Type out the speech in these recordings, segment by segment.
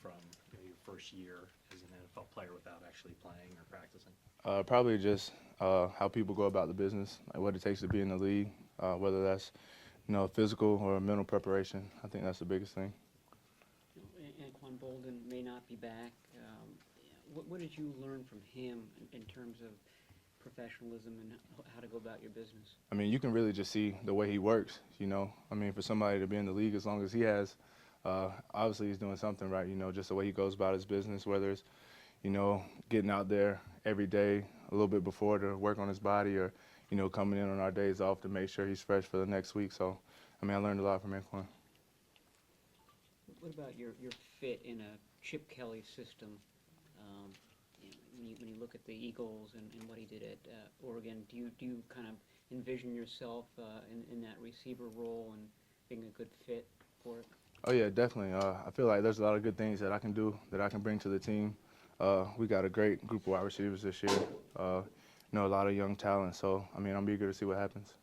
from your first year as an NFL player without actually playing or practicing? Probably just how people go about the business, like what it takes to be in the league, whether that's physical or mental preparation. I think that's the biggest thing. Anquan Bolden may not be back. What did you learn from him in terms of professionalism and how to go about your business? I mean, you can really just see the way he works. I mean, for somebody to be in the league as long as he has, obviously he's doing something right. Just the way he goes about his business, whether it's getting out there every day a little bit before to work on his body, or coming in on our days off to make sure he's fresh for the next week. So, I mean, I learned a lot from Anquan. What about your fit in a Chip Kelly system? When you look at the Eagles and what he did at Oregon, do you kind of envision yourself in that receiver role and being a good fit for it? Oh yeah, definitely. I feel like there's a lot of good things that I can do, that I can bring to the team. We got a great group of wide receivers this year. A lot of young talent. So, I mean, I'm eager to see what happens.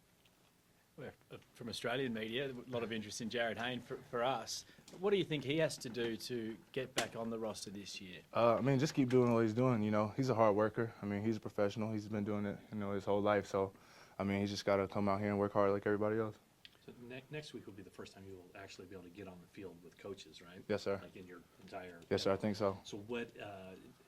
Well, from Australian media, a lot of interest in Jared Hayne for us. What do you think he has to do to get back on the roster this year? I mean, just keep doing what he's doing. He's a hard worker. I mean, he's a professional. He's been doing it, his whole life. So, I mean, he's just got to come out here and work hard like everybody else. So next week will be the first time you will actually be able to get on the field with coaches, right? Yes, sir. Like in your entire. Yes, sir. I think so. So what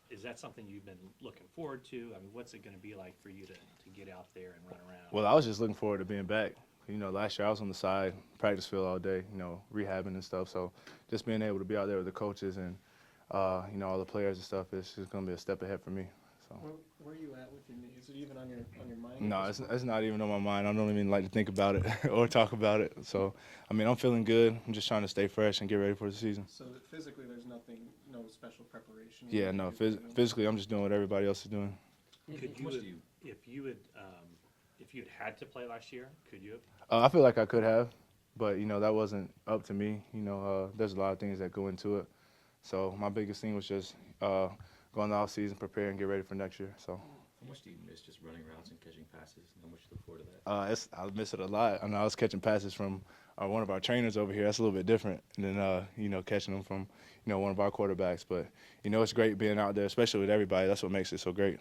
is that something you've been looking forward to? I mean, what's it going to be like for you to get out there and run around? Well, I was just looking forward to being back. Last year I was on the side, practice field all day, rehabbing and stuff. So just being able to be out there with the coaches and, all the players and stuff, it's just going to be a step ahead for me. So. Where are you at with your knee? Is it even on your mind? No, it's not even on my mind. I don't even like to think about it or talk about it. So, I mean, I'm feeling good. I'm just trying to stay fresh and get ready for the season. So physically there's no special preparation? Yeah, no, physically I'm just doing what everybody else is doing. Could you, if you had to play last year, could you have? I feel like I could have, but, that wasn't up to me. There's a lot of things that go into it. So my biggest thing was just go in the offseason, prepare, and get ready for next year. So. How much do you miss just running routes and catching passes? How much do you look forward to that? I miss it a lot. I was catching passes from one of our trainers over here. That's a little bit different than, catching them from, one of our quarterbacks. But, it's great being out there, especially with everybody. That's what makes it so great.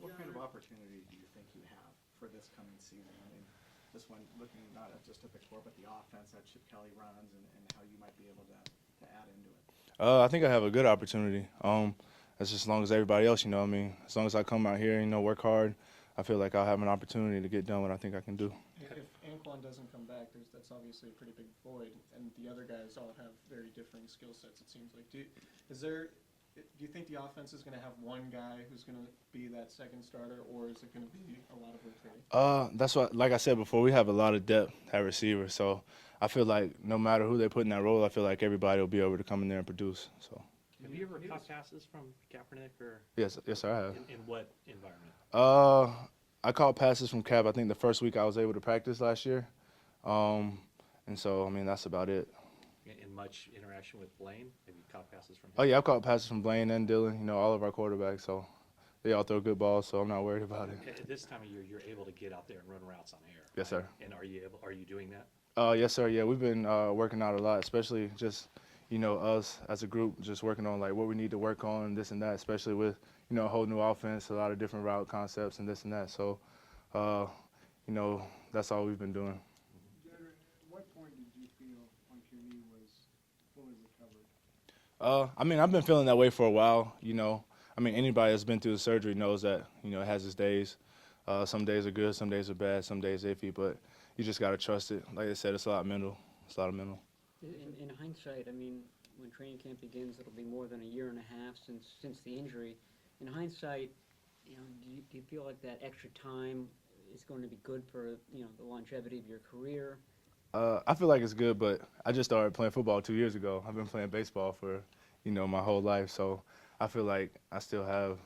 What kind of opportunity do you think you have for this coming season? I mean, this one looking not just at the core, but the offense that Chip Kelly runs and how you might be able to add into it. I think I have a good opportunity. That's just as long as everybody else, as long as I come out here, work hard, I feel like I'll have an opportunity to get done what I think I can do. If Anquan doesn't come back, that's obviously a pretty big void, and the other guys all have very differing skill sets, it seems like. Do you think the offense is going to have one guy who's going to be that second starter, or is it going to be a lot of rotating? That's what, like I said before, we have a lot of depth at receiver, so I feel like no matter who they put in that role, I feel like everybody will be able to come in there and produce. So. Have you ever caught passes from Kaepernick or? Yes, sir, I have. In what environment? I caught passes from Cap. I think the first week I was able to practice last year, and so I mean that's about it. In much interaction with Blaine, have you caught passes from him? Oh yeah, I've caught passes from Blaine and Dylan. All of our quarterbacks, so they all throw good balls, so I'm not worried about it. At this time of year, you're able to get out there and run routes on air. Yes, sir. And are you doing that? Yes, sir. Yeah, we've been working out a lot, especially just. Us as a group just working on like what we need to work on, this and that, especially with, a whole new offense, a lot of different route concepts and this and that. So, that's all we've been doing. Jared, at what point did you feel like your knee was fully recovered? I mean, I've been feeling that way for a while, I mean, anybody that's been through the surgery knows that, it has its days. Some days are good, some days are bad, some days iffy, but you just got to trust it. Like I said, it's a lot mental. It's a lot of mental. In hindsight, I mean, when training camp begins, it'll be more than a year and a half since the injury. In hindsight, do you feel like that extra time is going to be good for the longevity of your career? I feel like it's good, but I just started playing football 2 years ago. I've been playing baseball for my whole life, so I feel like I still have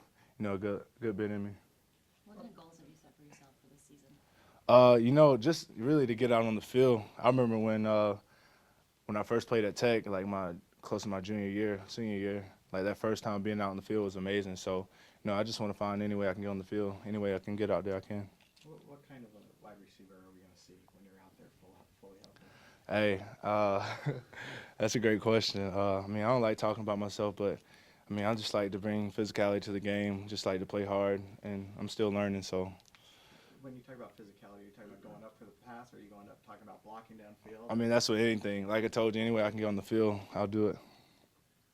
a good bit in me. What kind of goals have you set for yourself for this season? Just really to get out on the field. I remember when I first played at Tech, like close to my senior year, like that first time being out in the field was amazing. So, I just want to find any way I can get on the field, any way I can get out there, I can. What kind of a wide receiver are we going to see when you're out there fully out there? Hey, That's a great question. I mean, I don't like talking about myself, but I mean, I just like to bring physicality to the game, just like to play hard, and I'm still learning. So, When you talk about physicality, are you talking about going up for the pass, or are you going up talking about blocking downfield? I mean, that's with anything. Like I told you, anyway I can get on the field, I'll do it.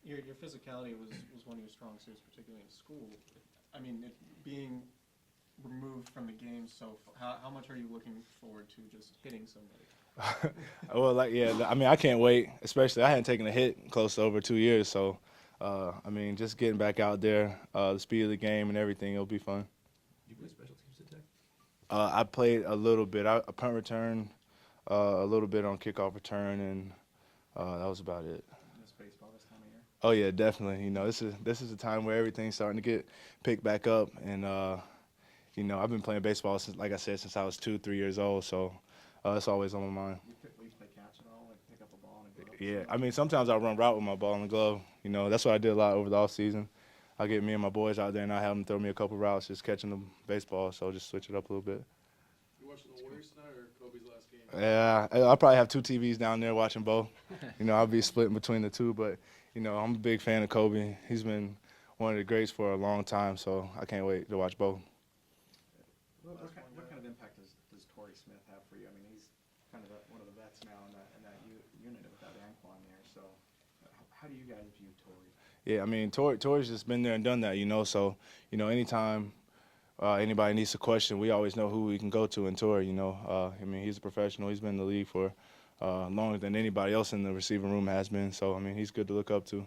Your physicality was one of your strong suits, particularly in school. I mean, being removed from the game, so how much are you looking forward to just hitting somebody? Well, like, yeah, I mean, I can't wait, especially I hadn't taken a hit close to over 2 years. So, I mean, just getting back out there, the speed of the game and everything, it'll be fun. You play special teams at Tech? I played a little bit. A punt return, a little bit on kickoff return, and that was about it. Miss baseball this time of year? Oh yeah, definitely. You know, this is a time where everything's starting to get picked back up, and you know, I've been playing baseball since, like I said, since I was 2-3 years old. So it's always on my mind. You typically play catch at all, like pick up a ball and go up? Yeah, I mean, sometimes I run route with my ball in the glove. You know, that's what I did a lot over the off season. I get me and my boys out there, and I have them throw me a couple routes, just catching the baseball. So just switch it up a little bit. You watching the Warriors tonight or Kobe's last game? Yeah, I'll probably have 2 TVs down there watching both. You know, I'll be splitting between the two, but, you know, I'm a big fan of Kobe. He's been one of the greats for a long time, so I can't wait to watch both. What kind of impact does Torrey Smith have for you? I mean, he's kind of one of the vets now in that unit with that ankle on there. So how do you guys view Torrey? Yeah, I mean, Torrey's just been there and done that, you know. So, you know, anytime anybody needs a question, we always know who we can go to in Torrey, you know. I mean, he's a professional. He's been in the league for longer than anybody else in the receiving room has been. So, I mean, he's good to look up to.